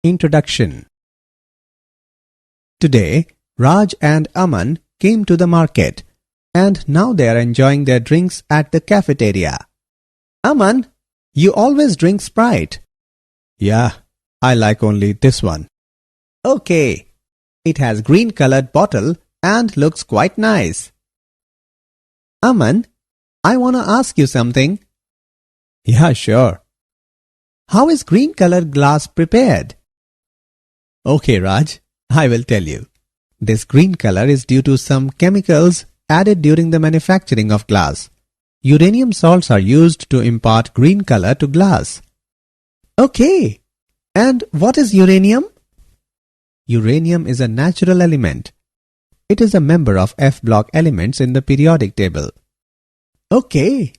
Introduction. Today, Raj and Aman came to the market and now they are enjoying their drinks at the cafeteria. Aman, you always drink Sprite. Yeah, I like only this one. Okay, it has green colored bottle and looks quite nice. Aman, I wanna ask you something. Yeah, sure. How is green colored glass prepared? Okay, Raj, I will tell you. This green color is due to some chemicals added during the manufacturing of glass. Uranium salts are used to impart green color to glass. Okay, and what is uranium? Uranium is a natural element. It is a member of F block elements in the periodic table. Okay,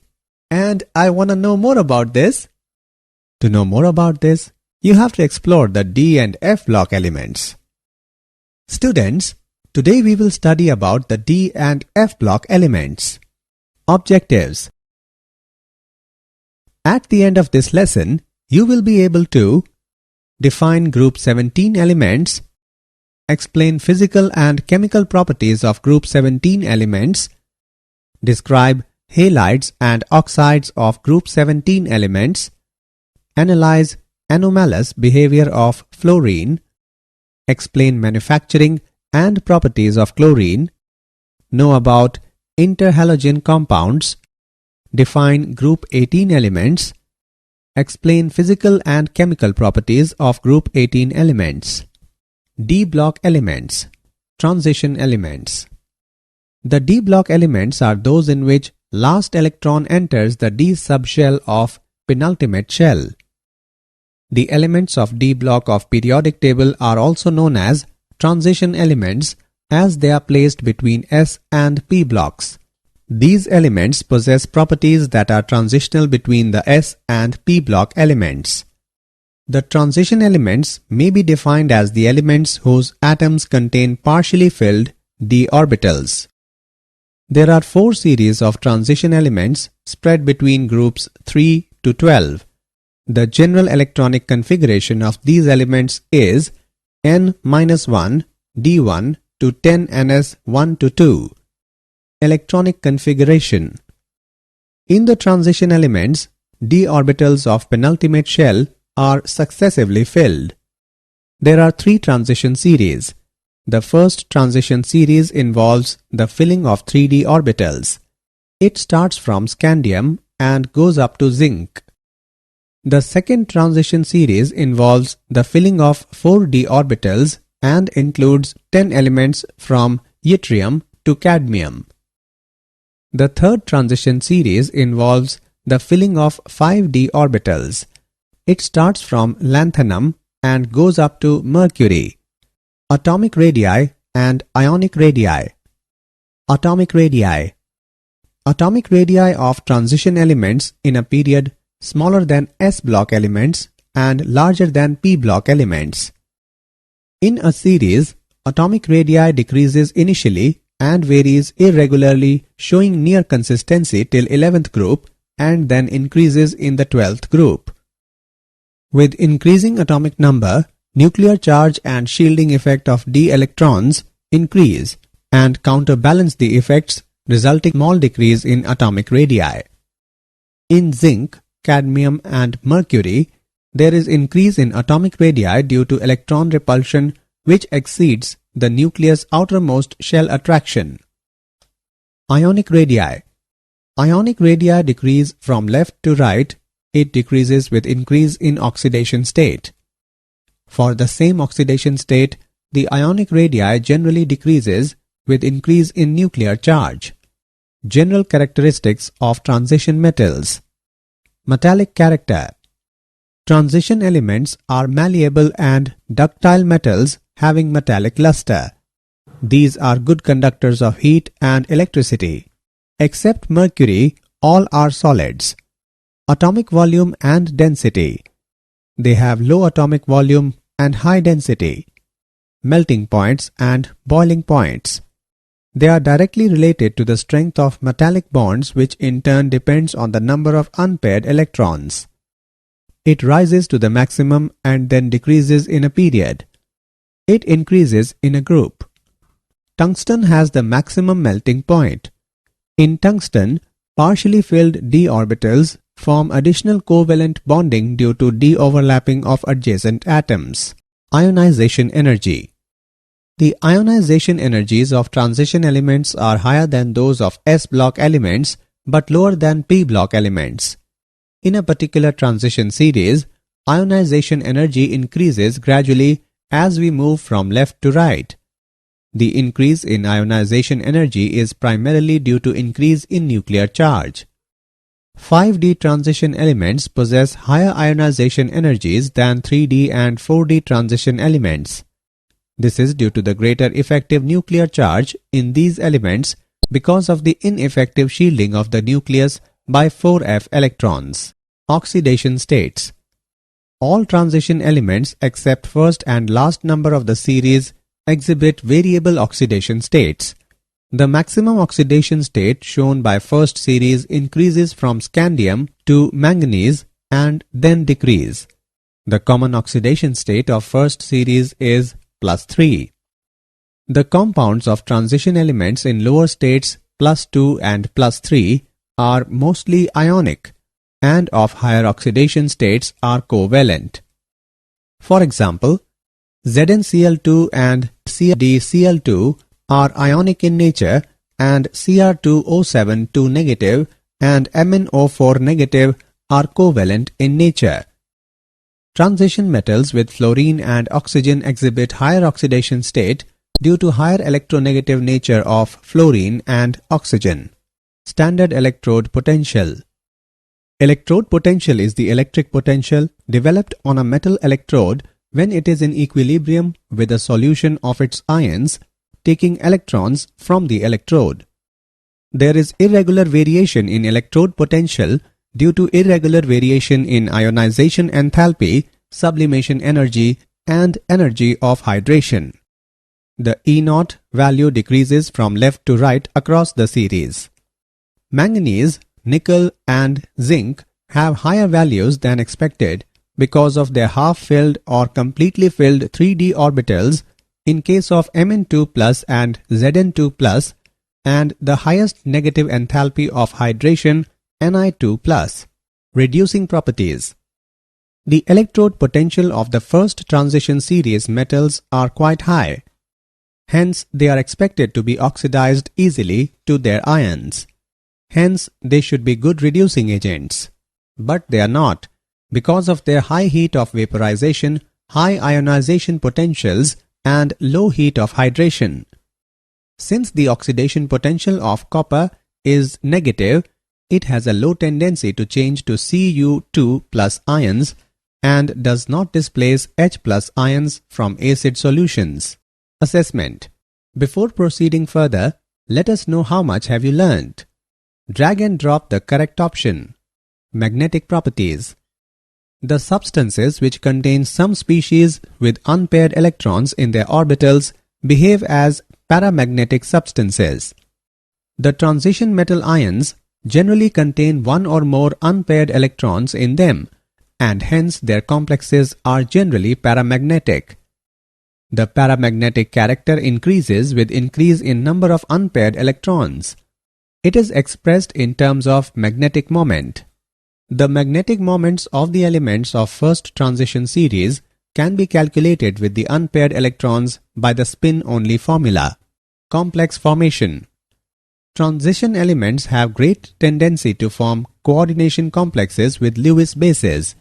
and I want to know more about this. To know more about this, you have to explore the D and F block elements. Students, today we will study about the D and F block elements. Objectives. At the end of this lesson, you will be able to define group 17 elements, explain physical and chemical properties of group 17 elements, describe halides and oxides of group 17 elements, analyze anomalous behavior of fluorine, explain manufacturing and properties of chlorine, know about interhalogen compounds, define group 18 elements, explain physical and chemical properties of group 18 elements. D block elements, transition elements. The D block elements are those in which last electron enters the D subshell of penultimate shell. The elements of D block of periodic table are also known as transition elements as they are placed between S and P blocks. These elements possess properties that are transitional between the S and P block elements. The transition elements may be defined as the elements whose atoms contain partially filled d orbitals. There are 4 series of transition elements spread between groups 3 to 12. The general electronic configuration of these elements is N-1 D1 to 10Ns1 to 2. Electronic configuration. In the transition elements, d orbitals of penultimate shell are successively filled. There are 3 transition series. The first transition series involves the filling of 3d orbitals. It starts from scandium and goes up to zinc. The second transition series involves the filling of 4d orbitals and includes 10 elements from yttrium to cadmium. The third transition series involves the filling of 5d orbitals. It starts from lanthanum and goes up to mercury. Atomic radii and ionic radii. Atomic radii. Atomic radii of transition elements in a period smaller than S block elements and larger than P block elements. In a series, atomic radii decreases initially and varies irregularly, showing near consistency till 11th group and then increases in the 12th group. With increasing atomic number, nuclear charge and shielding effect of d electrons increase and counterbalance the effects, resulting small decrease in atomic radii. In zinc, cadmium and mercury, there is increase in atomic radii due to electron repulsion which exceeds the nucleus' outermost shell attraction. Ionic radii. Ionic radii decrease from left to right. It decreases with increase in oxidation state. For the same oxidation state, the ionic radii generally decreases with increase in nuclear charge. General characteristics of transition metals. Metallic character. Transition elements are malleable and ductile metals having metallic luster. These are good conductors of heat and electricity. Except mercury, all are solids. Atomic volume and density. They have low atomic volume and high density. Melting points and boiling points. They are directly related to the strength of metallic bonds, which in turn depends on the number of unpaired electrons. It rises to the maximum and then decreases in a period. It increases in a group. Tungsten has the maximum melting point. In tungsten, partially filled d orbitals form additional covalent bonding due to de-overlapping of adjacent atoms. Ionization energy. The ionization energies of transition elements are higher than those of s-block elements but lower than p-block elements. In a particular transition series, ionization energy increases gradually as we move from left to right. The increase in ionization energy is primarily due to increase in nuclear charge. 5D transition elements possess higher ionization energies than 3D and 4D transition elements. This is due to the greater effective nuclear charge in these elements because of the ineffective shielding of the nucleus by 4f electrons. Oxidation states. All transition elements except first and last number of the series exhibit variable oxidation states. The maximum oxidation state shown by first series increases from scandium to manganese and then decrease. The common oxidation state of first series is +3. The compounds of transition elements in lower states +2 and +3 are mostly ionic and of higher oxidation states are covalent. For example, ZnCl2 and CdCl2 are ionic in nature and Cr2O7 and MnO4 are covalent in nature. Transition metals with fluorine and oxygen exhibit higher oxidation state due to higher electronegative nature of fluorine and oxygen. Standard electrode potential. Electrode potential is the electric potential developed on a metal electrode when it is in equilibrium with a solution of its ions, taking electrons from the electrode. There is irregular variation in electrode potential due to irregular variation in ionization enthalpy, sublimation energy, and energy of hydration. The E0 value decreases from left to right across the series. Manganese, nickel, and zinc have higher values than expected because of their half-filled or completely filled 3d orbitals in case of Mn2+ and Zn2+, and the highest negative enthalpy of hydration Ni2+. Reducing properties. The electrode potential of the first transition series metals are quite high. Hence, they are expected to be oxidized easily to their ions. Hence, they should be good reducing agents. But they are not, because of their high heat of vaporization, high ionization potentials, and low heat of hydration. Since the oxidation potential of copper is negative, it has a low tendency to change to Cu2+ ions and does not displace H+ ions from acid solutions. Assessment. Before proceeding further, let us know how much have you learned. Drag and drop the correct option. Magnetic properties. The substances which contain some species with unpaired electrons in their orbitals behave as paramagnetic substances. The transition metal ions generally contain one or more unpaired electrons in them, and hence their complexes are generally paramagnetic. The paramagnetic character increases with increase in number of unpaired electrons. It is expressed in terms of magnetic moment. The magnetic moments of the elements of first transition series can be calculated with the unpaired electrons by the spin-only formula. Complex formation. Transition elements have great tendency to form coordination complexes with Lewis bases.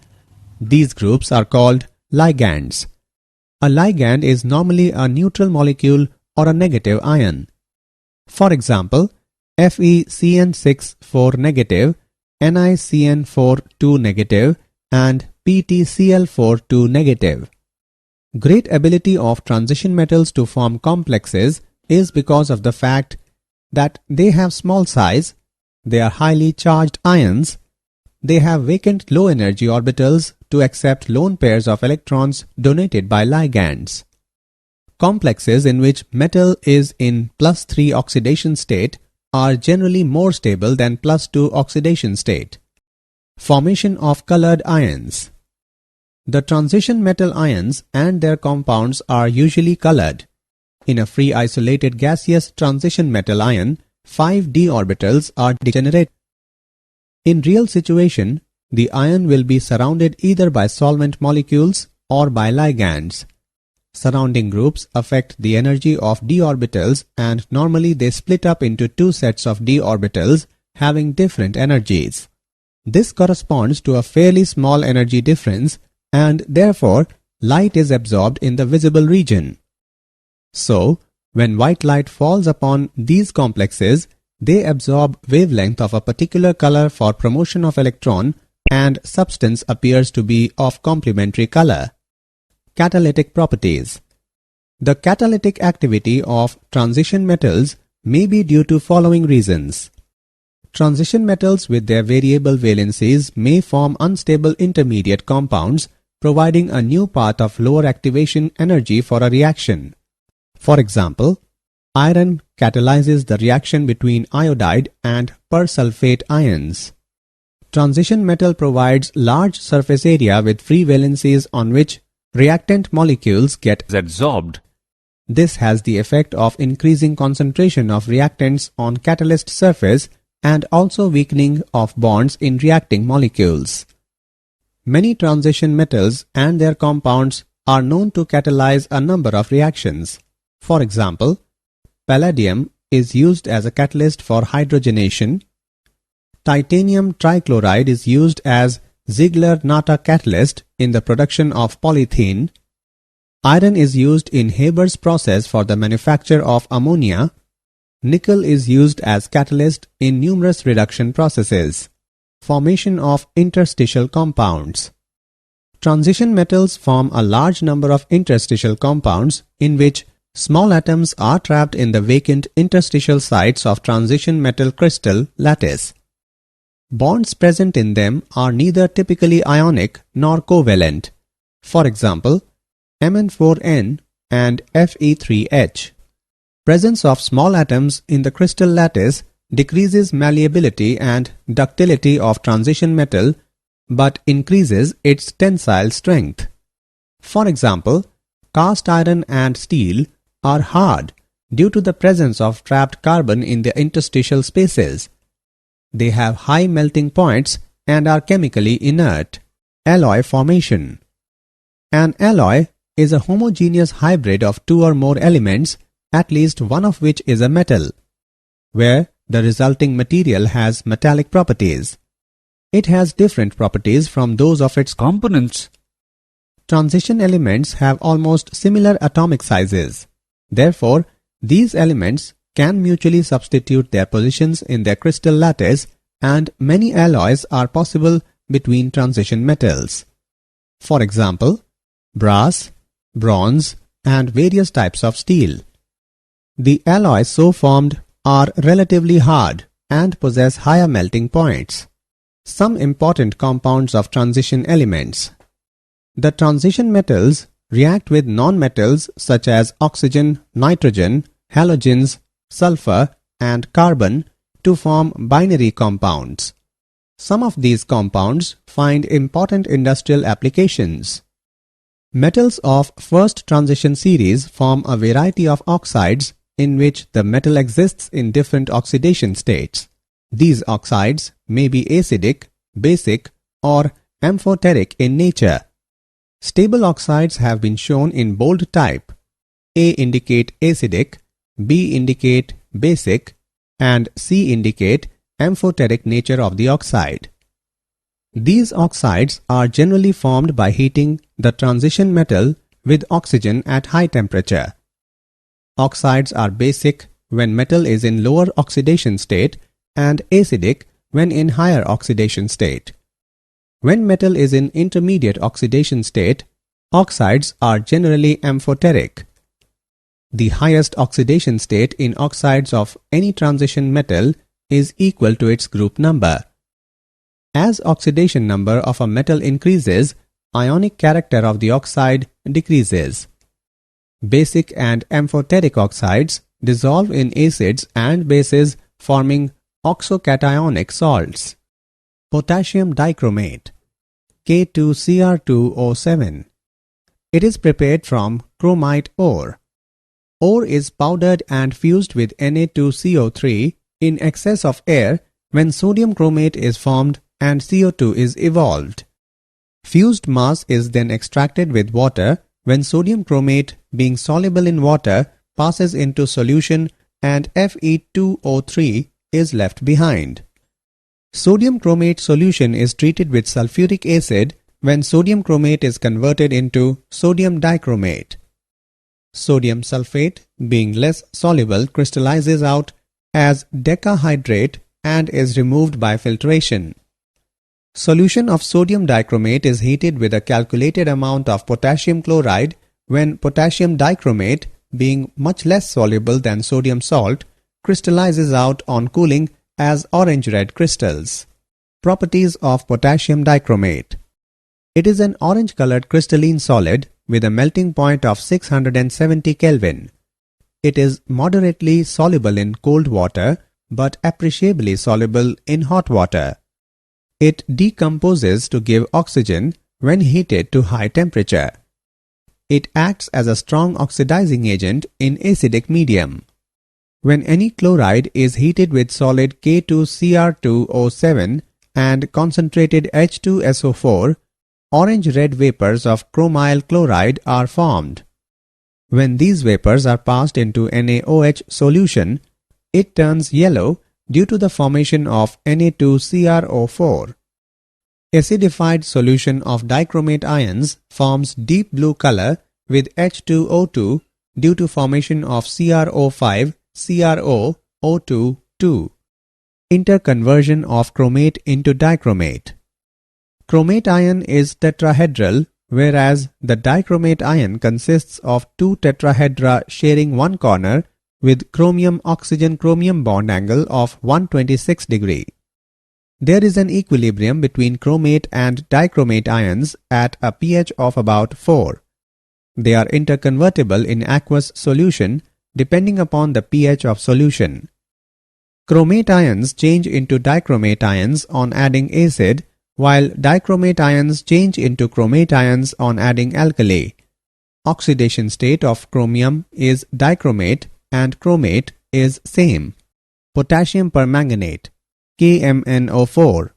These groups are called ligands. A ligand is normally a neutral molecule or a negative ion. For example, FeCN6 negative, NiCN4 negative, and PtCl4 negative. Great ability of transition metals to form complexes is because of the fact that they have small size, they are highly charged ions, they have vacant low energy orbitals to accept lone pairs of electrons donated by ligands. Complexes in which metal is in +3 oxidation state are generally more stable than +2 oxidation state. Formation of colored ions. The transition metal ions and their compounds are usually colored. In a free isolated gaseous transition metal ion, 5 d orbitals are degenerate. In real situation, the ion will be surrounded either by solvent molecules or by ligands. Surrounding groups affect the energy of d orbitals, and normally they split up into 2 sets of d orbitals having different energies. This corresponds to a fairly small energy difference, and therefore light is absorbed in the visible region. So, when white light falls upon these complexes, they absorb wavelength of a particular color for promotion of electron, and substance appears to be of complementary color. Catalytic properties. The catalytic activity of transition metals may be due to following reasons. Transition metals with their variable valencies may form unstable intermediate compounds, providing a new path of lower activation energy for a reaction. For example, iron catalyzes the reaction between iodide and persulfate ions. Transition metal provides large surface area with free valencies on which reactant molecules get adsorbed. This has the effect of increasing concentration of reactants on catalyst surface and also weakening of bonds in reacting molecules. Many transition metals and their compounds are known to catalyze a number of reactions. For example, palladium is used as a catalyst for hydrogenation. Titanium trichloride is used as Ziegler-Natta catalyst in the production of polythene. Iron is used in Haber's process for the manufacture of ammonia. Nickel is used as catalyst in numerous reduction processes. Formation of interstitial compounds. Transition metals form a large number of interstitial compounds in which small atoms are trapped in the vacant interstitial sites of transition metal crystal lattice. Bonds present in them are neither typically ionic nor covalent. For example, Mn4n and Fe3H. Presence of small atoms in the crystal lattice decreases malleability and ductility of transition metal but increases its tensile strength. For example, cast iron and steel are hard due to the presence of trapped carbon in the interstitial spaces. They have high melting points and are chemically inert. Alloy formation. An alloy is a homogeneous hybrid of 2 or more elements, at least one of which is a metal, where the resulting material has metallic properties. It has different properties from those of its components. Transition elements have almost similar atomic sizes. Therefore, these elements can mutually substitute their positions in their crystal lattice, and many alloys are possible between transition metals. For example, brass, bronze, and various types of steel. The alloys so formed are relatively hard and possess higher melting points. Some important compounds of transition elements. The transition metals react with nonmetals such as oxygen, nitrogen, halogens, sulfur, and carbon to form binary compounds. Some of these compounds find important industrial applications. Metals of first transition series form a variety of oxides in which the metal exists in different oxidation states. These oxides may be acidic, basic, or amphoteric in nature. Stable oxides have been shown in bold type. A indicate acidic, B indicate basic, and C indicate amphoteric nature of the oxide. These oxides are generally formed by heating the transition metal with oxygen at high temperature. Oxides are basic when metal is in lower oxidation state and acidic when in higher oxidation state. When metal is in intermediate oxidation state, oxides are generally amphoteric. The highest oxidation state in oxides of any transition metal is equal to its group number. As oxidation number of a metal increases, ionic character of the oxide decreases. Basic and amphoteric oxides dissolve in acids and bases, forming oxocationic salts. Potassium dichromate. K2Cr2O7. It is prepared from chromite ore. Ore is powdered and fused with Na2CO3 in excess of air when sodium chromate is formed and CO2 is evolved. Fused mass is then extracted with water when sodium chromate, being soluble in water, passes into solution and Fe2O3 is left behind. Sodium chromate solution is treated with sulfuric acid when sodium chromate is converted into sodium dichromate. Sodium sulfate, being less soluble, crystallizes out as decahydrate and is removed by filtration. Solution of sodium dichromate is heated with a calculated amount of potassium chloride when potassium dichromate, being much less soluble than sodium salt, crystallizes out on cooling as orange-red crystals. Properties of potassium dichromate. It is an orange-colored crystalline solid with a melting point of 670 Kelvin. It is moderately soluble in cold water but appreciably soluble in hot water. It decomposes to give oxygen when heated to high temperature. It acts as a strong oxidizing agent in acidic medium. When any chloride is heated with solid K2Cr2O7 and concentrated H2SO4, orange-red vapors of chromyl chloride are formed. When these vapors are passed into NaOH solution, it turns yellow due to the formation of Na2CrO4. Acidified solution of dichromate ions forms deep blue color with H2O2 due to formation of CrO5 CrOO2. Interconversion of chromate into dichromate. Chromate ion is tetrahedral, whereas the dichromate ion consists of two tetrahedra sharing one corner with chromium-oxygen-chromium bond angle of 126 degree. There is an equilibrium between chromate and dichromate ions at a pH of about 4. They are interconvertible in aqueous solution depending upon the pH of solution. Chromate ions change into dichromate ions on adding acid, while dichromate ions change into chromate ions on adding alkali. Oxidation state of chromium is dichromate and chromate is same. Potassium permanganate, KMnO4.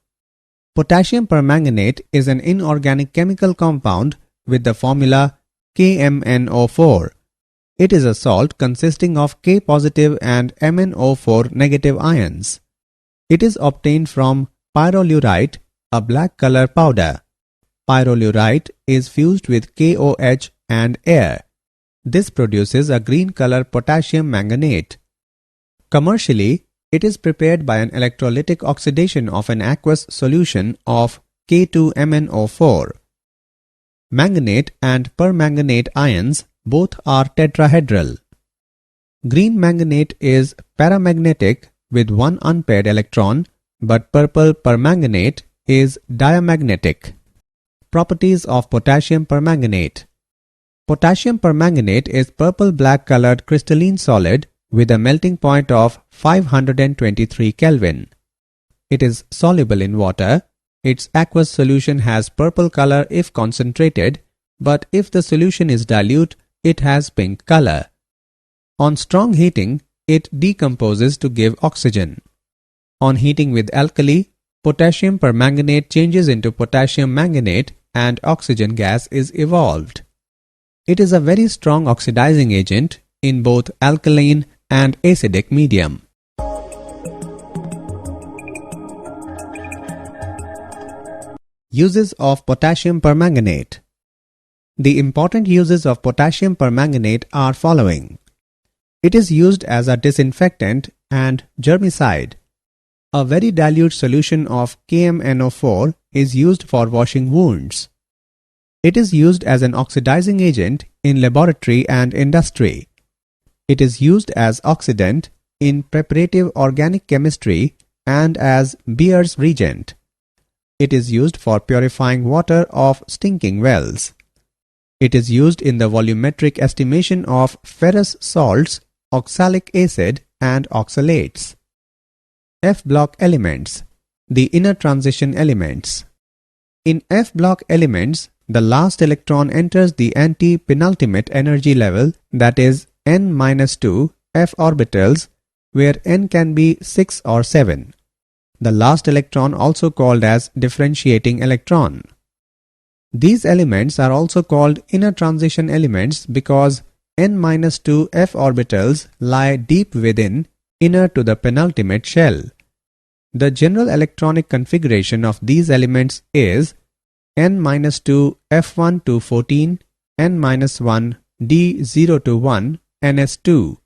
Potassium permanganate is an inorganic chemical compound with the formula KMnO4. It is a salt consisting of K positive and MnO4 negative ions. It is obtained from pyrolurite, a black color powder. Pyrolurite is fused with KOH and air. This produces a green color potassium manganate. Commercially, it is prepared by an electrolytic oxidation of an aqueous solution of K2MnO4. Manganate and permanganate ions both are tetrahedral. Green manganate is paramagnetic with one unpaired electron, but purple permanganate is diamagnetic. Properties of potassium permanganate. Potassium permanganate is purple-black colored crystalline solid with a melting point of 523 Kelvin. It is soluble in water. Its aqueous solution has purple color if concentrated, but if the solution is dilute, it has pink color. On strong heating, it decomposes to give oxygen. On heating with alkali, potassium permanganate changes into potassium manganate and oxygen gas is evolved. It is a very strong oxidizing agent in both alkaline and acidic medium. Uses of potassium permanganate. The important uses of potassium permanganate are following. It is used as a disinfectant and germicide. A very dilute solution of KMnO4 is used for washing wounds. It is used as an oxidizing agent in laboratory and industry. It is used as oxidant in preparative organic chemistry and as Beer's reagent. It is used for purifying water of stinking wells. It is used in the volumetric estimation of ferrous salts, oxalic acid and oxalates. F block elements, the inner transition elements. In F block elements, the last electron enters the anti-penultimate energy level, that is n-2 f orbitals, where n can be 6 or 7. The last electron also called as differentiating electron. These elements are also called inner transition elements because n-2 f orbitals lie deep within, inner to the penultimate shell. The general electronic configuration of these elements is n-2 f1 to 14, n-1 d0 to 1, ns2.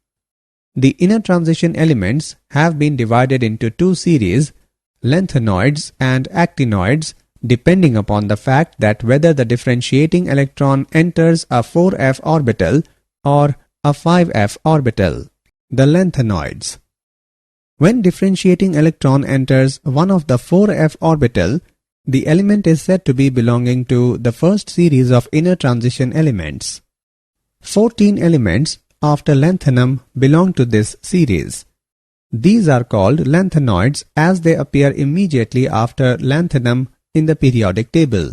The inner transition elements have been divided into two series, lanthanoids and actinoids, depending upon the fact that whether the differentiating electron enters a 4f orbital or a 5f orbital. The lanthanoids. When differentiating electron enters one of the 4f orbital, the element is said to be belonging to the first series of inner transition elements. 14 elements after lanthanum belong to this series. These are called lanthanoids as they appear immediately after lanthanum in the periodic table.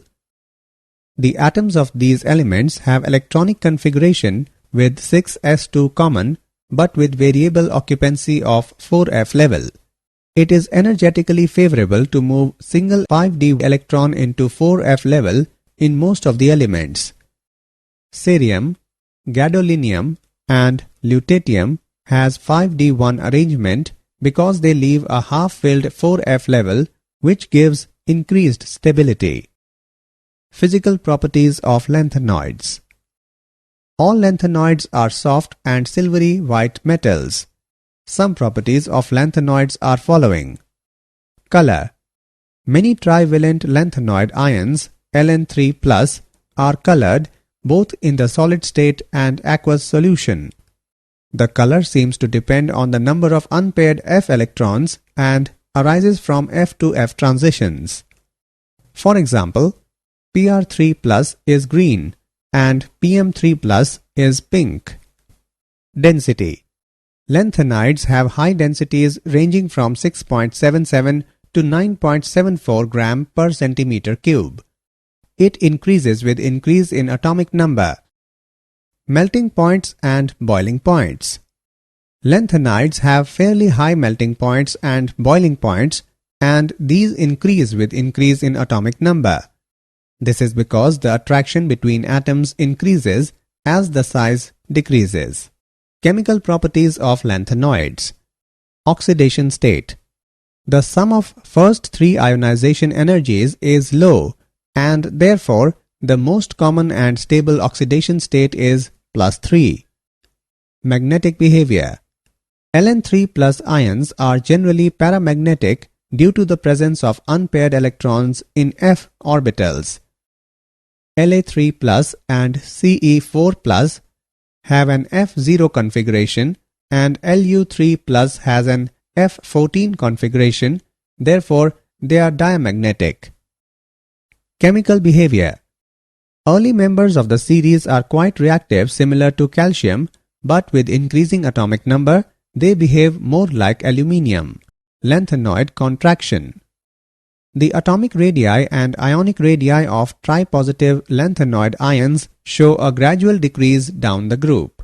The atoms of these elements have electronic configuration with 6s2 common but with variable occupancy of 4f level. It is energetically favorable to move single 5d electron into 4f level in most of the elements. Cerium, gadolinium and lutetium has 5d1 arrangement because they leave a half-filled 4f level which gives increased stability. Physical properties of lanthanoids. All lanthanoids are soft and silvery white metals. Some properties of lanthanoids are following. Color. Many trivalent lanthanoid ions, Ln3+, are colored both in the solid state and aqueous solution. The color seems to depend on the number of unpaired F electrons and arises from F to F transitions. For example, Pr3+ is green and Pm3+ is pink. Density. Lanthanides have high densities ranging from 6.77 to 9.74 gram per centimeter cube. It increases with increase in atomic number. Melting points and boiling points. Lanthanides have fairly high melting points and boiling points, and these increase with increase in atomic number. This is because the attraction between atoms increases as the size decreases. Chemical properties of lanthanoids. Oxidation state. The sum of first three ionization energies is low, and therefore the most common and stable oxidation state is +3. Magnetic behavior. Ln3+ ions are generally paramagnetic due to the presence of unpaired electrons in f orbitals. La3+ and Ce4+ have an F0 configuration and Lu3+ has an F14 configuration, therefore they are diamagnetic. Chemical behavior. Early members of the series are quite reactive, similar to calcium, but with increasing atomic number, they behave more like aluminium. Lanthanoid contraction. The atomic radii and ionic radii of tripositive lanthanoid ions show a gradual decrease down the group.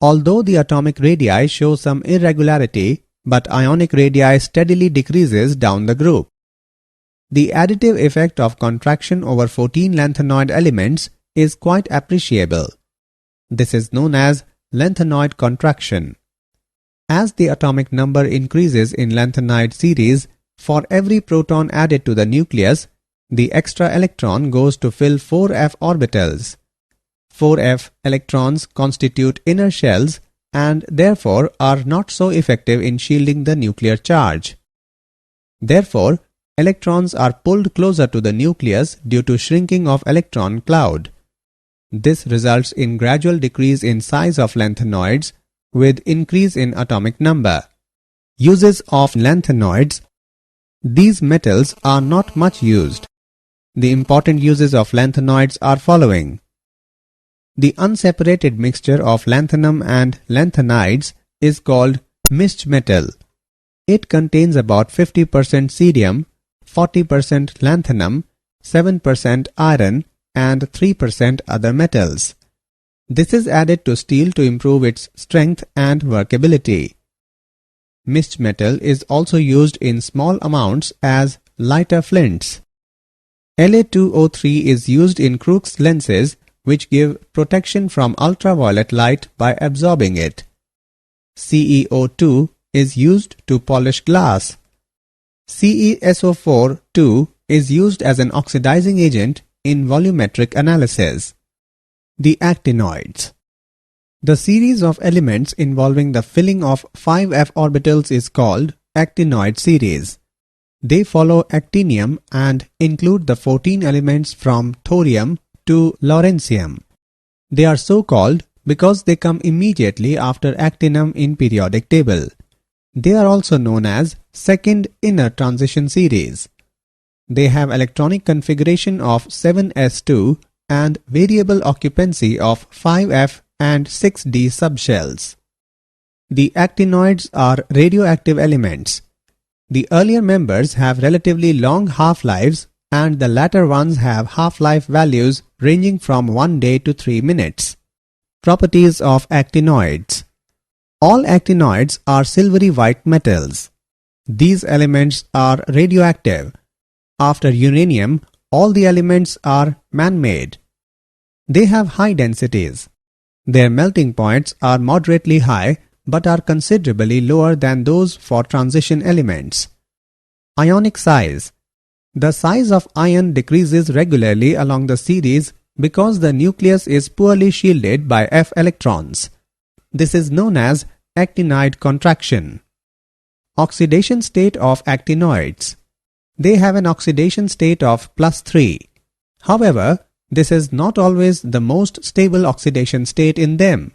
Although the atomic radii show some irregularity, but ionic radii steadily decreases down the group. The additive effect of contraction over 14 lanthanoid elements is quite appreciable. This is known as lanthanoid contraction. As the atomic number increases in lanthanide series, for every proton added to the nucleus, the extra electron goes to fill 4f orbitals. 4f electrons constitute inner shells and therefore are not so effective in shielding the nuclear charge. Therefore, electrons are pulled closer to the nucleus due to shrinking of electron cloud. This results in gradual decrease in size of lanthanoids with increase in atomic number. Uses of lanthanoids. These metals are not much used. The important uses of lanthanoids are following. The unseparated mixture of lanthanum and lanthanides is called mixed metal. It contains about 50% cerium, 40% lanthanum 7% iron, and 3% other metals. This is added to steel to improve its strength and workability. Mist metal is also used in small amounts as lighter flints. La2O3 is used in Crookes lenses which give protection from ultraviolet light by absorbing it. CeO2 is used to polish glass. CeSO4 is used as an oxidizing agent in volumetric analysis. The actinoids. The series of elements involving the filling of 5f orbitals is called actinoid series. They follow actinium and include the 14 elements from thorium to lawrencium. They are so called because they come immediately after actinum in periodic table. They are also known as second inner transition series. They have electronic configuration of 7s2 and variable occupancy of 5f and 6d subshells. The actinoids are radioactive elements. The earlier members have relatively long half-lives and the latter ones have half-life values ranging from 1 day to 3 minutes. Properties of actinoids. All actinoids are silvery white metals. These elements are radioactive. After uranium, all the elements are man-made. They have high densities. Their melting points are moderately high but are considerably lower than those for transition elements. Ionic size. The size of ion decreases regularly along the series because the nucleus is poorly shielded by f electrons. This is known as actinide contraction. Oxidation state of actinoids. They have an oxidation state of +3. However, this is not always the most stable oxidation state in them.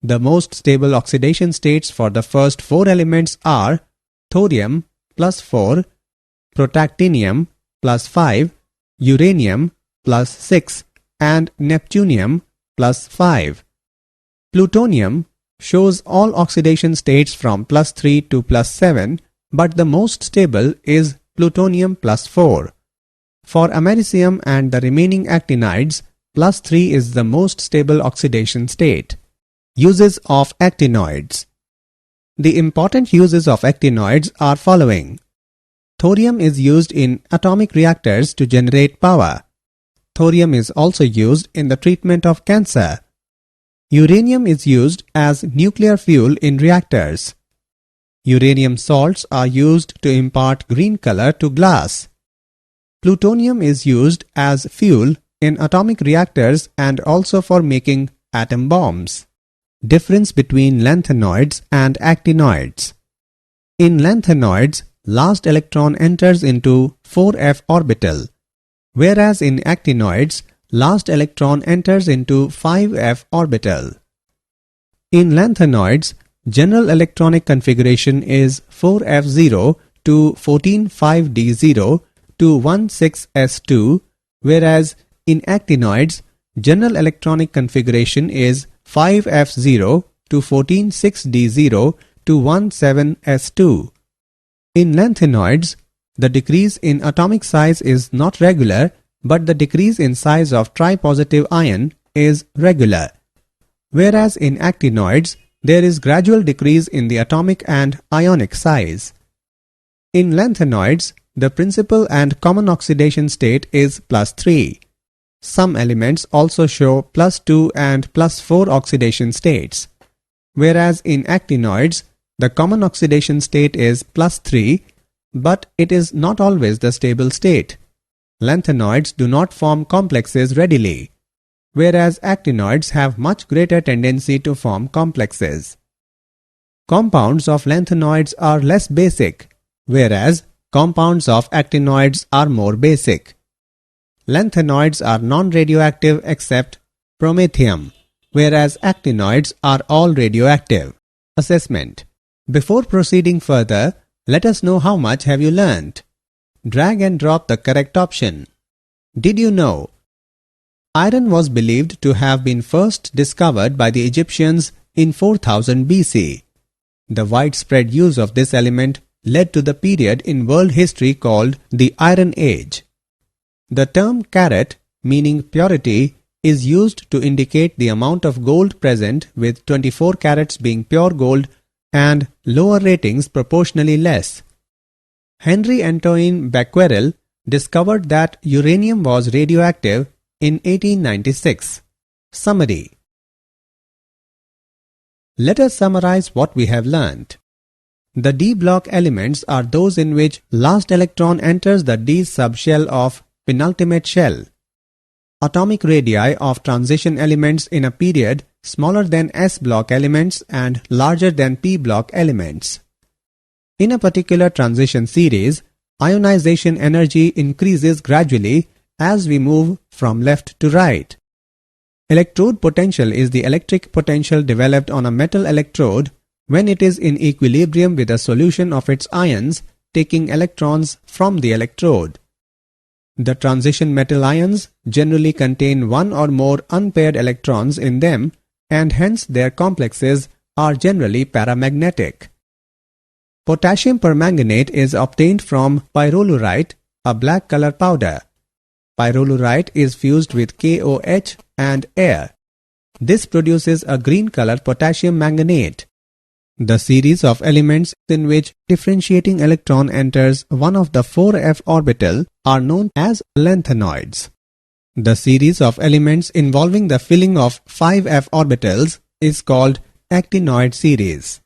The most stable oxidation states for the first 4 elements are thorium +4, protactinium +5, uranium +6, and neptunium +5. Plutonium shows all oxidation states from +3 to +7, but the most stable is plutonium +4. For americium and the remaining actinides, +3 is the most stable oxidation state. Uses of actinoids. The important uses of actinoids are following. Thorium is used in atomic reactors to generate power. Thorium is also used in the treatment of cancer. Uranium is used as nuclear fuel in reactors. Uranium salts are used to impart green color to glass. Plutonium is used as fuel in atomic reactors and also for making atom bombs. Difference between lanthanoids and actinoids. In lanthanoids, last electron enters into 4f orbital, whereas in actinoids, last electron enters into 5f orbital. In lanthanoids, general electronic configuration is 4f0 to 14,5d0 to 16s2, whereas in actinoids, general electronic configuration is 5f0 to 14,6d0 to 17s2. In lanthanoids, the decrease in atomic size is not regular, but the decrease in size of tripositive ion is regular. Whereas in actinoids, there is gradual decrease in the atomic and ionic size. In lanthanoids, the principal and common oxidation state is +3. Some elements also show +2 and +4 oxidation states. Whereas in actinoids, the common oxidation state is +3, but it is not always the stable state. Lanthanoids do not form complexes readily, whereas actinoids have much greater tendency to form complexes. Compounds of lanthanoids are less basic, whereas compounds of actinoids are more basic. Lanthanoids are non-radioactive except promethium, whereas actinoids are all radioactive. Assessment. Before proceeding further, let us know how much have you learnt. Drag and drop the correct option. Did you know? Iron was believed to have been first discovered by the Egyptians in 4000 BC. The widespread use of this element led to the period in world history called the Iron Age. The term carat, meaning purity, is used to indicate the amount of gold present, with 24 carats being pure gold and lower ratings proportionally less. Henry Antoine Becquerel discovered that uranium was radioactive in 1896. Summary. Let us summarize what we have learnt. The d block elements are those in which last electron enters the d subshell of penultimate shell. Atomic radii of transition elements in a period smaller than s block elements and larger than p block elements. In a particular transition series, ionization energy increases gradually as we move from left to right. Electrode potential is the electric potential developed on a metal electrode when it is in equilibrium with a solution of its ions taking electrons from the electrode. The transition metal ions generally contain one or more unpaired electrons in them, and hence their complexes are generally paramagnetic. Potassium permanganate is obtained from pyrrolurite, a black color powder. Pyrrolurite is fused with KOH and air. This produces a green color potassium manganate. The series of elements in which differentiating electron enters one of the 4f orbital are known as lanthanoids. The series of elements involving the filling of 5f orbitals is called actinoid series.